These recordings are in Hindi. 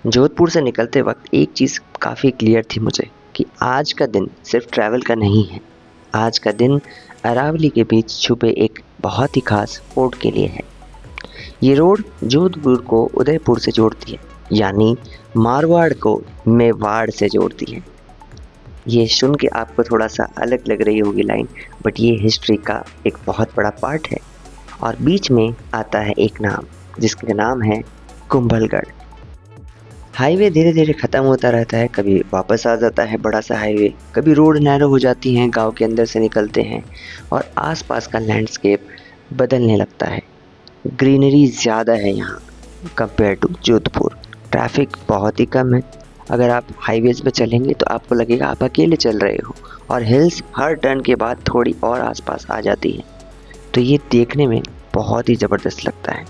जोधपुर से निकलते वक्त एक चीज़ काफ़ी क्लियर थी मुझे कि आज का दिन सिर्फ ट्रैवल का नहीं है। आज का दिन अरावली के बीच छुपे एक बहुत ही खास फोर्ट के लिए है। ये रोड जोधपुर को उदयपुर से जोड़ती है, यानी मारवाड़ को मेवाड़ से जोड़ती है। ये सुन के आपको थोड़ा सा अलग लग रही होगी लाइन, बट ये हिस्ट्री का एक बहुत बड़ा पार्ट है। और बीच में आता है एक नाम, जिसका नाम है कुंभलगढ़। हाईवे धीरे धीरे ख़त्म होता रहता है, कभी वापस आ जाता है बड़ा सा हाईवे, कभी रोड नैरो हो जाती हैं, गांव के अंदर से निकलते हैं और आसपास का लैंडस्केप बदलने लगता है। ग्रीनरी ज़्यादा है यहाँ कंपेयर टू जोधपुर। ट्रैफिक बहुत ही कम है। अगर आप हाईवेज़ पे चलेंगे तो आपको लगेगा आप अकेले चल रहे हो, और हिल्स हर टर्न के बाद थोड़ी और आसपास आ जाती है, तो ये देखने में बहुत ही ज़बरदस्त लगता है।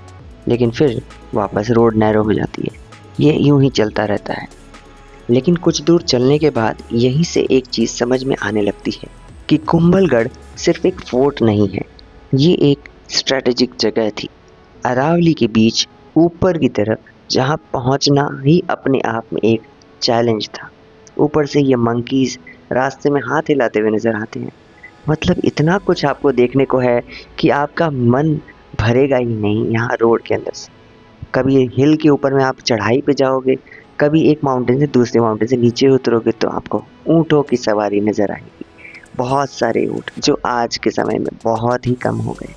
लेकिन फिर वापस रोड नैरो हो जाती है। ये यूं ही चलता रहता है। लेकिन कुछ दूर चलने के बाद यहीं से एक चीज़ समझ में आने लगती है कि कुंभलगढ़ सिर्फ एक फोर्ट नहीं है, ये एक स्ट्रेटेजिक जगह थी अरावली के बीच ऊपर की तरफ, जहाँ पहुँचना ही अपने आप में एक चैलेंज था। ऊपर से ये मंकीज़ रास्ते में हाथ हिलाते हुए नज़र आते हैं। मतलब इतना कुछ आपको देखने को है कि आपका मन भरेगा ही नहीं यहाँ रोड के अंदर से। कभी हिल के ऊपर में आप चढ़ाई पे जाओगे, कभी एक माउंटेन से दूसरे माउंटेन से नीचे उतरोगे तो आपको ऊँटों की सवारी नज़र आएगी। बहुत सारे ऊँट जो आज के समय में बहुत ही कम हो गए।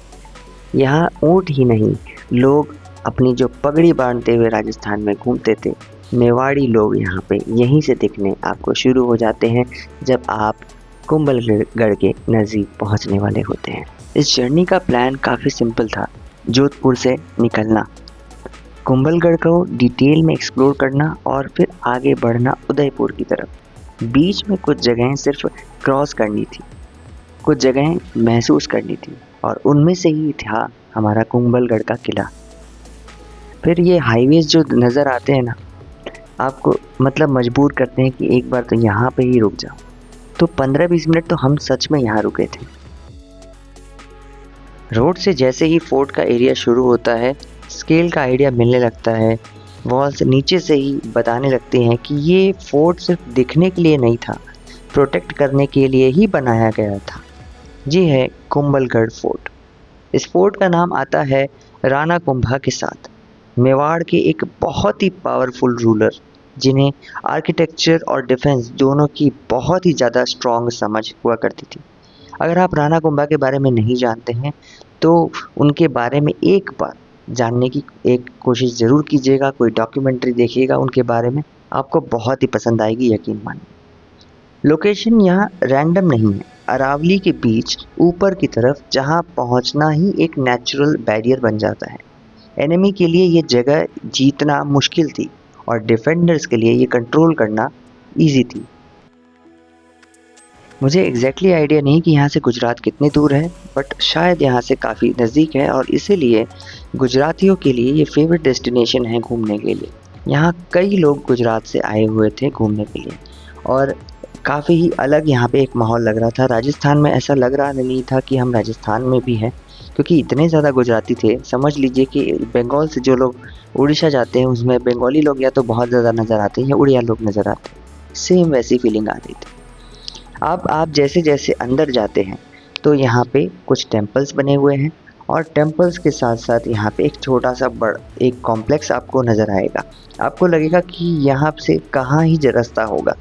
यहाँ ऊँट ही नहीं, लोग अपनी जो पगड़ी बांधते हुए राजस्थान में घूमते थे, मेवाड़ी लोग यहाँ पे यहीं से दिखने आपको शुरू हो जाते हैं जब आप कुंभलगढ़ के नज़दीक पहुँचने वाले होते हैं। इस जर्नी का प्लान काफ़ी सिंपल था। जोधपुर से निकलना, कुंभलगढ़ को डिटेल में एक्सप्लोर करना और फिर आगे बढ़ना उदयपुर की तरफ। बीच में कुछ जगहें सिर्फ क्रॉस करनी थी, कुछ जगहें महसूस करनी थी, और उनमें से ही था हमारा कुंभलगढ़ का किला। फिर ये हाईवेज जो नज़र आते हैं ना, आपको मतलब मजबूर करते हैं कि एक बार तो यहाँ पे ही रुक जाओ। तो 15-20 मिनट तो हम सच में यहाँ रुके थे। रोड से जैसे ही फोर्ट का एरिया शुरू होता है, स्केल का आइडिया मिलने लगता है। वॉल्स नीचे से ही बताने लगते हैं कि ये फोर्ट सिर्फ दिखने के लिए नहीं था, प्रोटेक्ट करने के लिए ही बनाया गया था। जी है कुंभलगढ़ फोर्ट। इस फोर्ट का नाम आता है राणा कुंभा के साथ, मेवाड़ के एक बहुत ही पावरफुल रूलर, जिन्हें आर्किटेक्चर और डिफेंस दोनों की बहुत ही ज़्यादा स्ट्रॉन्ग समझ हुआ करती थी। अगर आप राणा कुंभा के बारे में नहीं जानते हैं तो उनके बारे में एक बार जानने की एक कोशिश ज़रूर कीजिएगा, कोई डॉक्यूमेंट्री देखिएगा उनके बारे में, आपको बहुत ही पसंद आएगी, यकीन मानिए। लोकेशन यहाँ रैंडम नहीं है। अरावली के बीच ऊपर की तरफ जहाँ पहुँचना ही एक नेचुरल बैरियर बन जाता है। एनिमी के लिए ये जगह जीतना मुश्किल थी और डिफेंडर्स के लिए ये कंट्रोल करना ईजी थी। मुझे एग्जैक्टली आइडिया नहीं कि यहाँ से गुजरात कितनी दूर है, बट शायद यहाँ से काफ़ी नज़दीक है, और इसीलिए गुजरातियों के लिए ये फेवरेट डेस्टिनेशन है घूमने के लिए। यहाँ कई लोग गुजरात से आए हुए थे घूमने के लिए, और काफ़ी ही अलग यहाँ पे एक माहौल लग रहा था। राजस्थान में ऐसा लग रहा नहीं था कि हम राजस्थान में भी हैं, क्योंकि इतने ज़्यादा गुजराती थे। समझ लीजिए कि बंगाल से जो लोग उड़ीसा जाते हैं उसमें बंगाली लोग या तो बहुत ज़्यादा नज़र आते हैं या उड़िया लोग नज़र आते हैं। सेम वैसी फीलिंग आ रही थी। अब आप जैसे जैसे अंदर जाते हैं तो यहाँ पे कुछ टेम्पल्स बने हुए हैं, और टेम्पल्स के साथ साथ यहाँ पे एक छोटा सा एक कॉम्प्लेक्स आपको नज़र आएगा। आपको लगेगा कि यहाँ से कहाँ ही रास्ता होगा,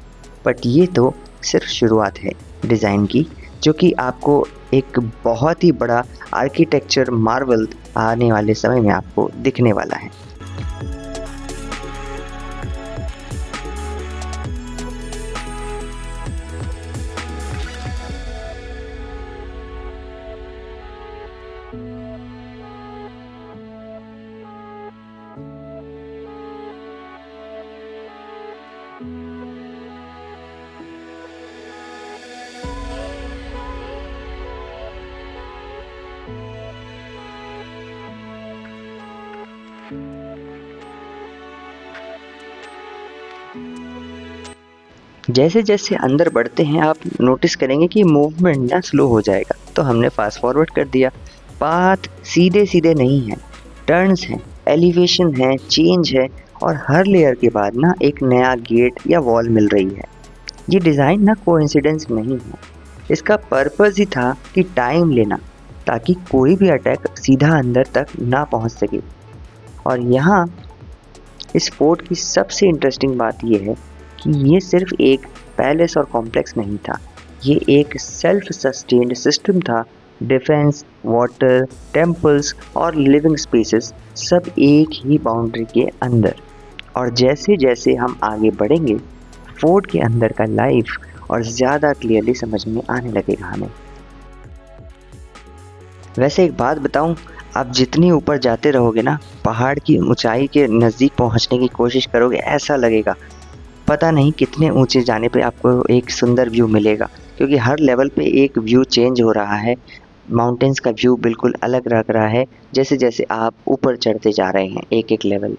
बट ये तो सिर्फ शुरुआत है डिज़ाइन की, जो कि आपको एक बहुत ही बड़ा आर्किटेक्चर मार्वल आने वाले समय में आपको दिखने वाला है। जैसे जैसे अंदर बढ़ते हैं आप नोटिस करेंगे कि मूवमेंट ना स्लो हो जाएगा, तो हमने फास्ट फॉरवर्ड कर दिया। पाथ सीधे सीधे नहीं है, टर्न्स हैं, एलिवेशन है, चेंज है, और हर लेयर के बाद ना एक नया गेट या वॉल मिल रही है। ये डिज़ाइन ना कोइंसिडेंस नहीं है, इसका पर्पस ही था कि टाइम लेना, ताकि कोई भी अटैक सीधा अंदर तक ना पहुंच सके। और यहाँ इस फोर्ट की सबसे इंटरेस्टिंग बात यह है कि ये सिर्फ एक पैलेस और कॉम्प्लेक्स नहीं था, ये एक सेल्फ सस्टेन्ड सिस्टम था। डिफेंस, वाटर, टेम्पल्स और लिविंग स्पेसेस सब एक ही बाउंड्री के अंदर। और जैसे जैसे हम आगे बढ़ेंगे, फोर्ट के अंदर का लाइफ और ज़्यादा क्लियरली समझ में आने लगेगा हमें। वैसे एक बात बताऊं, आप जितनी ऊपर जाते रहोगे ना, पहाड़ की ऊंचाई के नज़दीक पहुंचने की कोशिश करोगे, ऐसा लगेगा पता नहीं कितने ऊंचे जाने पे आपको एक सुंदर व्यू मिलेगा, क्योंकि हर लेवल पे एक व्यू चेंज हो रहा है। माउंटेन्स का व्यू बिल्कुल अलग लग रहा है जैसे जैसे आप ऊपर चढ़ते जा रहे हैं एक एक लेवल।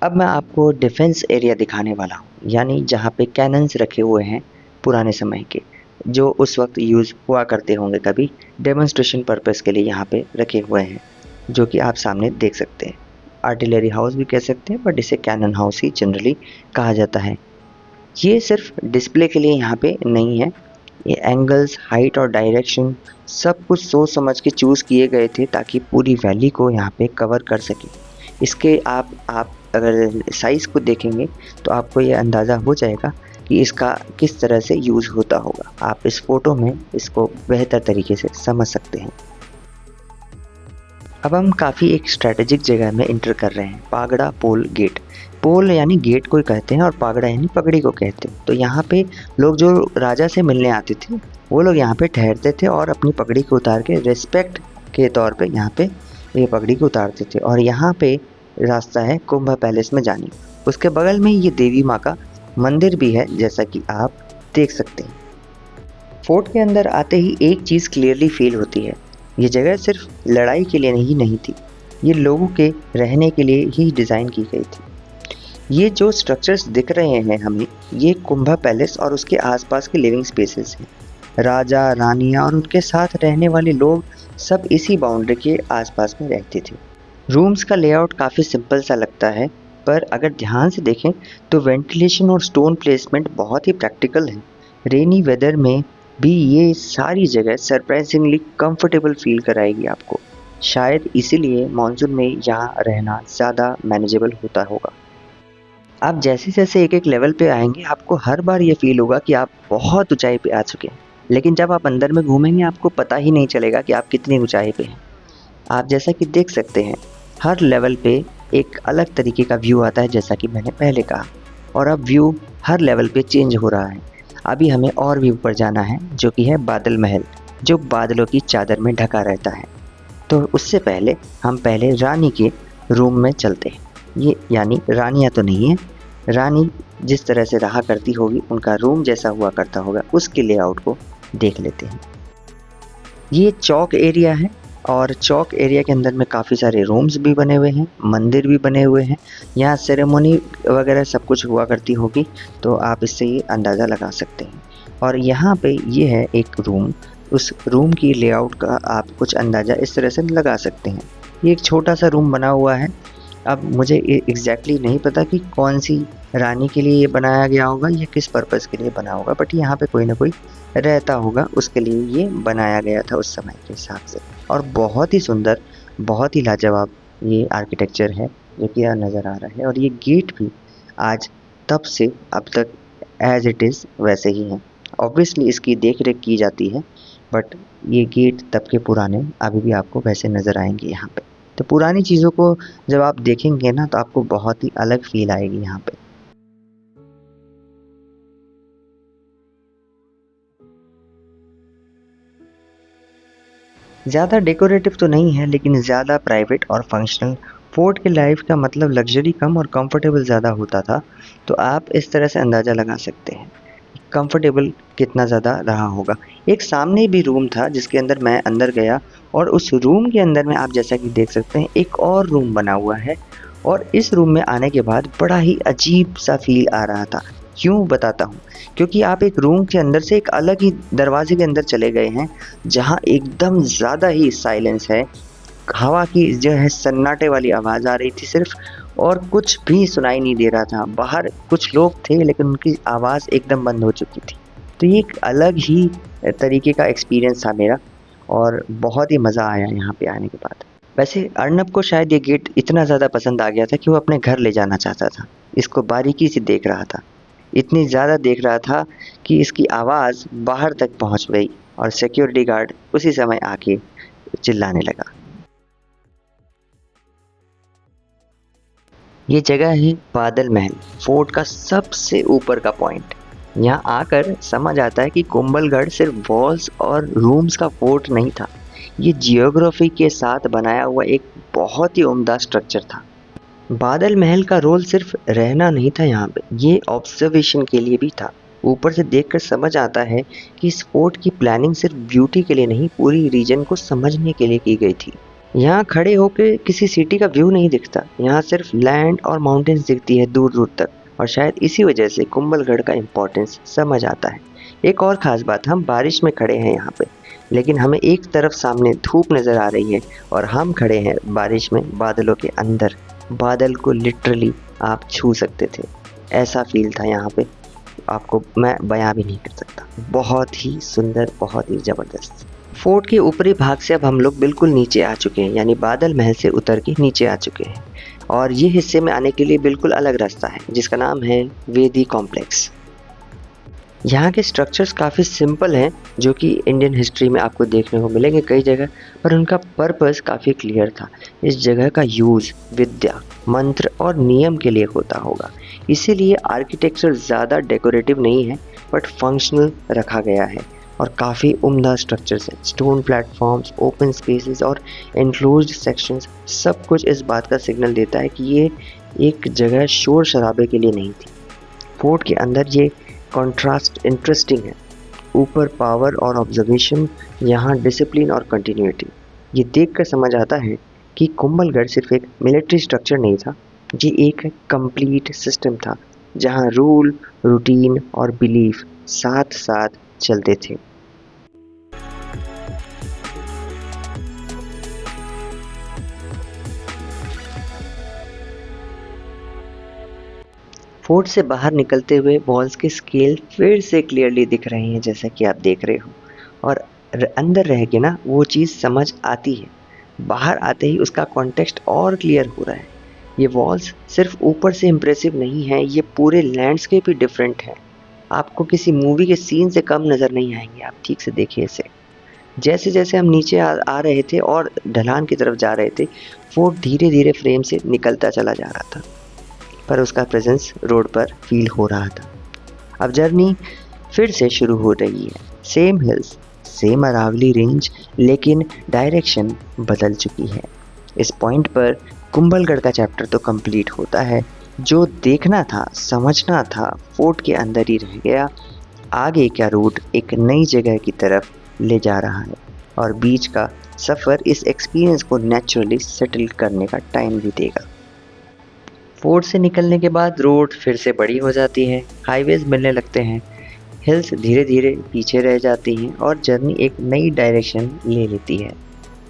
अब मैं आपको डिफेंस एरिया दिखाने वाला हूँ, यानी जहाँ पे कैनन्स रखे हुए हैं पुराने समय के, जो उस वक्त यूज़ हुआ करते होंगे, कभी डेमोन्स्ट्रेशन पर्पस के लिए यहाँ पे रखे हुए हैं, जो कि आप सामने देख सकते हैं। आर्टिलरी हाउस भी कह सकते हैं, बट इसे कैनन हाउस ही जनरली कहा जाता है। ये सिर्फ डिस्प्ले के लिए यहाँ पे नहीं है, ये एंगल्स, हाइट और डायरेक्शन सब कुछ सोच समझ के चूज़ किए गए थे ताकि पूरी वैली को यहाँ पे कवर कर सके। इसके आप अगर साइज़ को देखेंगे तो आपको ये अंदाज़ा हो जाएगा कि इसका किस तरह से यूज़ होता होगा। आप इस फ़ोटो में इसको बेहतर तरीके से समझ सकते हैं। अब हम काफ़ी एक स्ट्रैटेजिक जगह में इंटर कर रहे हैं, पागड़ा पोल गेट। पोल यानी गेट को कहते हैं और पागड़ा यानी पगड़ी को कहते हैं। तो यहाँ पे लोग जो राजा से मिलने आते थे, वो लोग यहाँ पे ठहरते थे और अपनी पगड़ी को उतार के रिस्पेक्ट के तौर पे यहाँ पे ये पगड़ी को उतारते थे। और यहाँ पे रास्ता है कुंभा पैलेस में जाने, उसके बगल में ये देवी माँ का मंदिर भी है, जैसा कि आप देख सकते हैं। फोर्ट के अंदर आते ही एक चीज़ क्लियरली फील होती है, ये जगह सिर्फ लड़ाई के लिए नहीं थी, ये लोगों के रहने के लिए ही डिज़ाइन की गई थी। ये जो स्ट्रक्चर्स दिख रहे हैं हमें, ये कुंभा पैलेस और उसके आसपास के लिविंग स्पेसेस हैं। राजा, रानियाँ और उनके साथ रहने वाले लोग सब इसी बाउंड्री के आसपास में रहते थे। रूम्स का लेआउट काफ़ी सिंपल सा लगता है, पर अगर ध्यान से देखें तो वेंटिलेशन और स्टोन प्लेसमेंट बहुत ही प्रैक्टिकल है। रेनी वेदर में भी ये सारी जगह सरप्राइजिंगली कंफर्टेबल फील कराएगी आपको। शायद इसीलिए मानसून में यहाँ रहना ज़्यादा मैनेजेबल होता होगा। आप जैसे जैसे एक एक लेवल पे आएंगे, आपको हर बार ये फील होगा कि आप बहुत ऊंचाई पे आ चुके हैं, लेकिन जब आप अंदर में घूमेंगे आपको पता ही नहीं चलेगा कि आप कितनी ऊंचाई पे हैं। आप जैसा कि देख सकते हैं, हर लेवल पे एक अलग तरीके का व्यू आता है, जैसा कि मैंने पहले कहा, और अब व्यू हर लेवल पे चेंज हो रहा है। अभी हमें और भी ऊपर जाना है, जो कि है बादल महल, जो बादलों की चादर में ढका रहता है। तो उससे पहले हम पहले रानी के रूम में चलते हैं। ये यानी रानियाँ तो नहीं है, रानी जिस तरह से रहा करती होगी, उनका रूम जैसा हुआ करता होगा, उसके लेआउट को देख लेते हैं। ये चौक एरिया है और चौक एरिया के अंदर में काफ़ी सारे रूम्स भी बने हुए हैं, मंदिर भी बने हुए हैं। यहाँ सेरेमनी वगैरह सब कुछ हुआ करती होगी, तो आप इससे ये अंदाज़ा लगा सकते हैं। और यहाँ पे ये है एक रूम, उस रूम की लेआउट का आप कुछ अंदाज़ा इस तरह से लगा सकते हैं। ये एक छोटा सा रूम बना हुआ है। अब मुझे एग्जैक्टली नहीं पता कि कौन सी रानी के लिए ये बनाया गया होगा या किस पर्पज़ के लिए बना होगा, बट यहाँ पे कोई ना कोई रहता होगा, उसके लिए ये बनाया गया था उस समय के हिसाब से। और बहुत ही सुंदर, बहुत ही लाजवाब ये आर्किटेक्चर है जो कि यहाँ नज़र आ रहा है। और ये गेट भी आज तब से अब तक एज इट इज़ वैसे ही है। ऑब्वियसली इसकी देख रेख की जाती है, बट ये गेट तब के पुराने अभी भी आपको वैसे नज़र आएंगे यहाँ पे। तो पुरानी चीज़ों को जब आप देखेंगे ना, तो आपको बहुत ही अलग फील आएगी यहाँ पे। ज़्यादा डेकोरेटिव तो नहीं है, लेकिन ज़्यादा प्राइवेट और फंक्शनल। फोर्ट के लाइफ का मतलब लग्जरी कम और कंफर्टेबल ज़्यादा होता था, तो आप इस तरह से अंदाज़ा लगा सकते हैं कंफर्टेबल कितना ज़्यादा रहा होगा। एक सामने भी रूम था जिसके अंदर मैं अंदर गया, और उस रूम के अंदर में आप जैसा कि देख सकते हैं एक और रूम बना हुआ है। और इस रूम में आने के बाद बड़ा ही अजीब सा फील आ रहा था, क्यों बताता हूँ, क्योंकि आप एक रूम के अंदर से एक अलग ही दरवाजे के अंदर चले गए हैं जहाँ एकदम ज़्यादा ही साइलेंस है। हवा की जो है सन्नाटे वाली आवाज़ आ रही थी सिर्फ, और कुछ भी सुनाई नहीं दे रहा था। बाहर कुछ लोग थे लेकिन उनकी आवाज़ एकदम बंद हो चुकी थी। तो ये एक अलग ही तरीके का एक्सपीरियंस था मेरा, और बहुत ही मज़ा आया यहाँ पे आने के बाद। वैसे अर्नब को शायद ये गेट इतना ज़्यादा पसंद आ गया था कि वो अपने घर ले जाना चाहता था। इसको बारीकी से देख रहा था, इतनी ज़्यादा देख रहा था कि इसकी आवाज़ बाहर तक पहुँच गई और सिक्योरिटी गार्ड उसी समय आके चिल्लाने लगा। ये जगह है बादल महल, फोर्ट का सबसे ऊपर का पॉइंट। यहाँ आकर समझ आता है कि कुंभलगढ़ सिर्फ वॉल्स और रूम्स का फोर्ट नहीं था, ये जियोग्राफी के साथ बनाया हुआ एक बहुत ही उम्दा स्ट्रक्चर था। बादल महल का रोल सिर्फ रहना नहीं था यहाँ पे, ये ऑब्जर्वेशन के लिए भी था। ऊपर से देखकर समझ आता है कि इस फोर्ट की प्लानिंग सिर्फ ब्यूटी के लिए नहीं, पूरी रीजन को समझने के लिए की गई थी। यहाँ खड़े होकर किसी सिटी का व्यू नहीं दिखता, यहाँ सिर्फ लैंड और माउंटेन्स दिखती है दूर दूर तक, और शायद इसी वजह से कुंभलगढ़ का इम्पोर्टेंस समझ आता है। एक और ख़ास बात, हम बारिश में खड़े हैं यहाँ पे, लेकिन हमें एक तरफ सामने धूप नज़र आ रही है और हम खड़े हैं बारिश में बादलों के अंदर। बादल को लिटरली आप छू सकते थे, ऐसा फील था यहाँ पे, आपको मैं बयां भी नहीं कर सकता। बहुत ही सुंदर, बहुत ही ज़बरदस्त। फोर्ट के ऊपरी भाग से अब हम लोग बिल्कुल नीचे आ चुके हैं, यानी बादल महल से उतर के नीचे आ चुके हैं, और ये हिस्से में आने के लिए बिल्कुल अलग रास्ता है जिसका नाम है वेदी कॉम्प्लेक्स। यहाँ के स्ट्रक्चर्स काफ़ी सिंपल हैं, जो कि इंडियन हिस्ट्री में आपको देखने को मिलेंगे कई जगह, पर उनका पर्पस काफ़ी क्लियर था। इस जगह का यूज़ विद्या, मंत्र और नियम के लिए होता होगा, इसीलिए आर्किटेक्चर ज़्यादा डेकोरेटिव नहीं है बट फंक्शनल रखा गया है, और काफ़ी उम्दा स्ट्रक्चर्स हैं। स्टोन प्लेटफॉर्म्स, ओपन स्पेसेस और एनक्लोज्ड सेक्शंस, सब कुछ इस बात का सिग्नल देता है कि ये एक जगह शोर शराबे के लिए नहीं थी। फोर्ट के अंदर ये कॉन्ट्रास्ट इंटरेस्टिंग है, ऊपर पावर और ऑब्जर्वेशन, यहाँ डिसिप्लिन और कंटिन्यूटी। ये देखकर समझ आता है कि कुंभलगढ़ सिर्फ एक मिलिट्री स्ट्रक्चर नहीं था, ये एक कंप्लीट सिस्टम था जहाँ रूल, रूटीन और बिलीफ साथ साथ चलते थे। फोर्ट से बाहर निकलते हुए वॉल्स के स्केल फिर से क्लियरली दिख रहे हैं, जैसा कि आप देख रहे हो, और अंदर रह के ना वो चीज़ समझ आती है, बाहर आते ही उसका कॉन्टेक्स्ट और क्लियर हो रहा है। ये वॉल्स सिर्फ ऊपर से इम्प्रेसिव नहीं है, ये पूरे लैंडस्केप ही डिफरेंट है। आपको किसी मूवी के सीन से कम नज़र नहीं आएंगे, आप ठीक से देखिए इसे। जैसे जैसे हम नीचे आ रहे थे और ढलान की तरफ जा रहे थे, फोर्ट धीरे धीरे फ्रेम से निकलता चला जा रहा था, पर उसका प्रेजेंस रोड पर फील हो रहा था। अब जर्नी फिर से शुरू हो रही है, same hills, same Aravalli range, लेकिन डायरेक्शन बदल चुकी है। इस पॉइंट पर कुंभलगढ़ का चैप्टर तो कंप्लीट होता है। जो देखना था, समझना था, फोर्ट के अंदर ही रह गया। आगे का रूट एक नई जगह की तरफ ले जा रहा है, और बीच का सफ़र इस एक्सपीरियंस को नेचुरली सेटल करने का टाइम भी देगा। फोर्ट से निकलने के बाद रोड फिर से बड़ी हो जाती है, हाईवेज मिलने लगते हैं, हिल्स धीरे धीरे पीछे रह जाती हैं और जर्नी एक नई डायरेक्शन ले लेती है।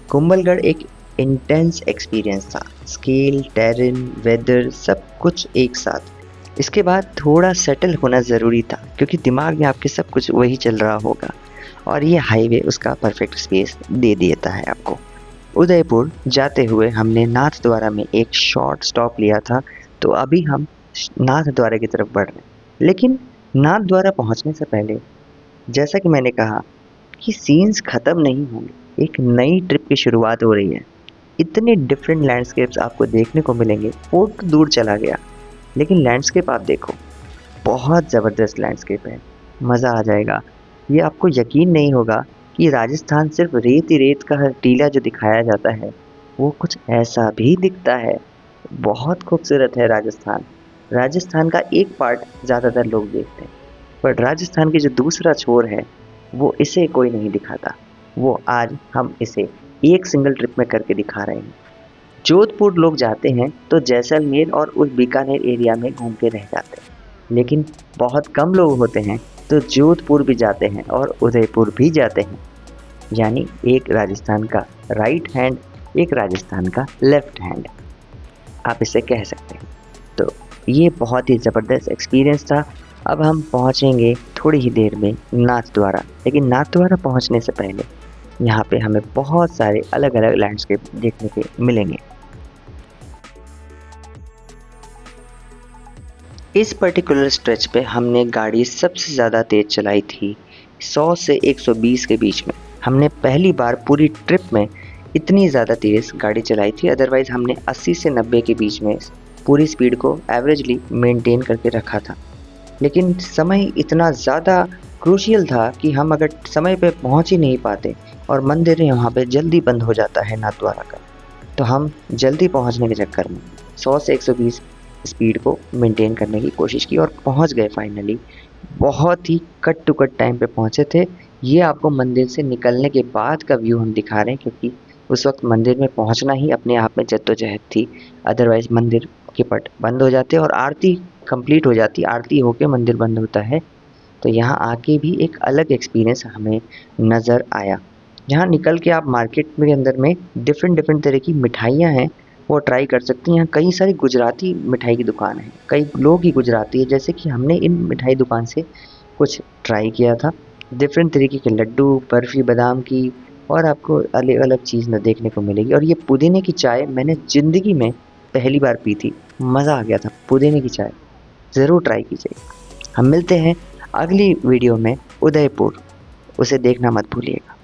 कुंभलगढ़ एक इंटेंस एक्सपीरियंस था, स्केल, टेरेन, वेदर, सब कुछ एक साथ। इसके बाद थोड़ा सेटल होना ज़रूरी था, क्योंकि दिमाग में आपके सब कुछ वही चल रहा होगा, और ये हाईवे उसका परफेक्ट स्पेस दे देता है आपको। उदयपुर जाते हुए हमने नाथ द्वारा में एक शॉर्ट स्टॉप लिया था, तो अभी हम नाथ द्वारा की तरफ बढ़ रहे हैं। लेकिन नाथ द्वारा पहुंचने से पहले, जैसा कि मैंने कहा कि सीन्स ख़त्म नहीं होंगे, एक नई ट्रिप की शुरुआत हो रही है। इतने डिफरेंट लैंडस्केप्स आपको देखने को मिलेंगे। फोर्ट दूर चला गया, लेकिन लैंडस्केप आप देखो, बहुत ज़बरदस्त लैंडस्केप है, मज़ा आ जाएगा। ये आपको यकीन नहीं होगा कि राजस्थान सिर्फ रेत ही रेत का टीला जो दिखाया जाता है, वो कुछ ऐसा भी दिखता है। बहुत खूबसूरत है राजस्थान। राजस्थान का एक पार्ट ज़्यादातर लोग देखते हैं, बट राजस्थान की जो दूसरा छोर है, वो इसे कोई नहीं दिखाता। वो आज हम इसे एक सिंगल ट्रिप में करके दिखा रहे हैं। जोधपुर लोग जाते हैं तो जैसलमेर और उस बीकानेर एरिया में घूम के रह जाते हैं, लेकिन बहुत कम लोग होते हैं तो जोधपुर भी जाते हैं और उदयपुर भी जाते हैं। यानी एक राजस्थान का राइट हैंड, एक राजस्थान का लेफ्ट हैंड, आप इसे कह सकते हैं। तो ये बहुत ही ज़बरदस्त एक्सपीरियंस था। अब हम पहुँचेंगे थोड़ी ही देर में नाथद्वारा, लेकिन नाथद्वारा पहुँचने से पहले यहाँ पे हमें बहुत सारे अलग अलग लैंडस्केप देखने के मिलेंगे। इस पर्टिकुलर स्ट्रेच पे हमने गाड़ी सबसे ज़्यादा तेज़ चलाई थी, 100 से 120 के बीच में। हमने पहली बार पूरी ट्रिप में इतनी ज़्यादा तेज़ गाड़ी चलाई थी, अदरवाइज़ हमने 80 से 90 के बीच में पूरी स्पीड को एवरेजली मेंटेन करके रखा था। लेकिन समय इतना ज़्यादा क्रूशियल था कि हम अगर समय पे पहुंच ही नहीं पाते और मंदिर यहाँ पे जल्दी बंद हो जाता है नाथद्वारा का, तो हम जल्दी पहुंचने के चक्कर में 100 से 120 स्पीड को मेंटेन करने की कोशिश की और पहुंच गए फाइनली। बहुत ही कट टू कट टाइम पे पहुंचे थे। ये आपको मंदिर से निकलने के बाद का व्यू हम दिखा रहे हैं, क्योंकि उस वक्त मंदिर में पहुंचना ही अपने आप में जद्दोजहद थी। अदरवाइज़ मंदिर के पट बंद हो जाते और आरती कंप्लीट हो जाती, आरती होके मंदिर बंद होता है। तो यहाँ आके भी एक अलग एक्सपीरियंस हमें नज़र आया। यहाँ निकल के आप मार्केट में अंदर में डिफरेंट डिफरेंट तरह की मिठाइयाँ हैं, वो ट्राई कर सकती हैं। यहाँ कई सारी गुजराती मिठाई की दुकान है, कई लोग ही गुजराती है, जैसे कि हमने इन मिठाई दुकान से कुछ ट्राई किया था। डिफरेंट तरीके के लड्डू, बर्फ़ी बादाम की, और आपको अलग अलग चीज़ न देखने को मिलेगी। और ये पुदीने की चाय मैंने ज़िंदगी में पहली बार पी थी, मज़ा आ गया था। पुदीने की चाय ज़रूर ट्राई कीजिए। हम मिलते हैं अगली वीडियो में उदयपुर, उसे देखना मत भूलिएगा।